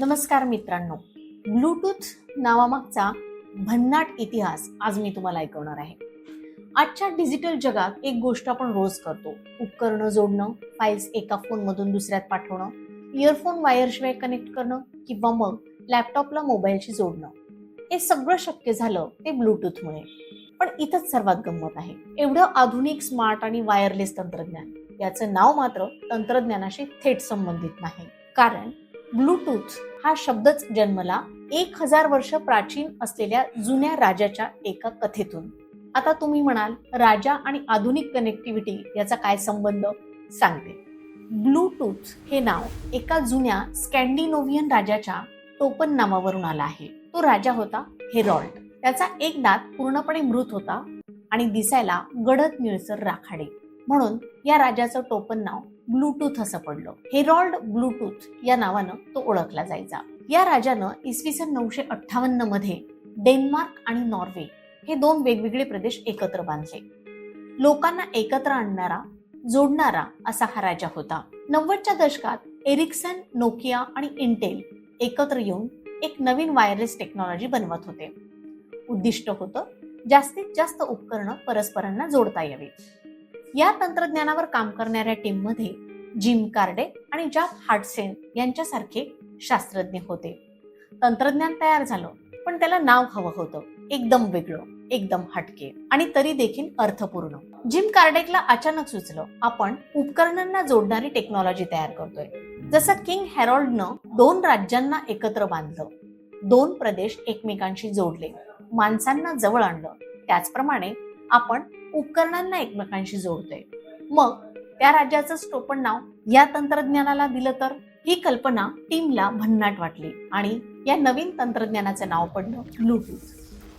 नमस्कार मित्रांनो, ब्लूटूथ नावामागचा भन्नाट इतिहास आज मी तुम्हाला ऐकवणार आहे. आजच्या डिजिटल जगात एक गोष्ट आपण रोज करतो. उपकरणं जोडणं, फाईल्स एका फोनमधून दुसऱ्यात पाठवणं, इयरफोन वायरशिवाय कनेक्ट करणं किंवा मग लॅपटॉपला मोबाईलशी जोडणं. हे सगळं शक्य झालं ते ब्लूटूथमुळे. पण इथंच सर्वात गंमत आहे. एवढं आधुनिक, स्मार्ट आणि वायरलेस तंत्रज्ञान, याचं नाव मात्र तंत्रज्ञानाशी थेट संबंधित नाही. कारण ब्लूटूथ हा शब्दच जन्मला 1000 वर्ष प्राचीन असलेल्या जुन्या राजाच्या एका कथेतून. आता तुम्ही म्हणाल, राजा आणि आधुनिक कनेक्टिव्हिटी याचा काय संबंध? सांगते. ब्लूटूथ हे नाव एका जुन्या स्कॅन्डिनेव्हियन राजाच्या टोपण नावावरून आलं आहे. तो राजा होता हेरॉल्ड. त्याचा एक दात पूर्णपणे मृत होता आणि दिसायला गडद निळसर राखाडे, म्हणून या राजाचं टोपण नाव ब्लूटूथ असं पडलं. हेरॉल्ड ब्लूटूथ या नावानं तो ओळखला जायचा. या राजानं इसवी सन 958 मध्ये डेन्मार्क आणि नॉर्वे हे दोन वेगवेगळे प्रदेश एकत्र बांधले. लोकांना एकत्र आणणारा, जोडणारा असा हा राजा होता. 90च्या दशकात एरिक्सन, नोकिया आणि इंटेल एकत्र येऊन एक नवीन वायरलेस टेक्नॉलॉजी बनवत होते. उद्दिष्ट होतं जास्तीत जास्त उपकरणं परस्परांना जोडता यावी. या तंत्रज्ञानावर काम करणाऱ्या टीममध्ये जिम कार्डे आणि जॅक हार्टसेन यांच्यासारखे शास्त्रज्ञ होते. तंत्रज्ञान तयार झालं, पण त्याला नाव हवं होतं एकदम वेगळं, एकदम हटके आणि तरी देखील अर्थपूर्ण. जिम कार्डेकला अचानक सुचलं, आपण उपकरणांना जोडणारी टेक्नॉलॉजी तयार करतोय. जसं किंग हेरॉल्डनं 2 राज्यांना एकत्र बांधलं, 2 प्रदेश एकमेकांशी जोडले, माणसांना जवळ आणलं, त्याचप्रमाणे आपण उपकरणांना एकमेकांशी जोडतोय. मग त्या राज्याचं टोपण नाव या तंत्रज्ञानाला दिलं तर? ही कल्पना टीमला भन्नाट वाटली आणि या नवीन तंत्रज्ञानाचं नाव पडलं ब्लूटूथ.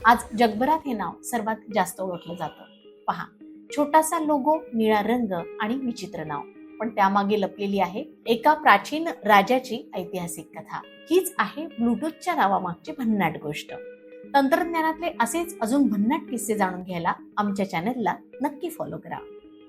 आज जगभरात हे नाव सर्वात जास्त ओळखलं जातं. पहा, छोटासा लोगो, निळा रंग आणि विचित्र नाव, पण त्यामागे लपलेली आहे एका प्राचीन राजाची ऐतिहासिक कथा. हीच आहे ब्लूटूथच्या नावामागची भन्नाट गोष्ट. तंत्रज्ञानातले असेच अजून भन्नाट किस्से जाणून घ्यायला आमच्या चॅनलला नक्की फॉलो करा.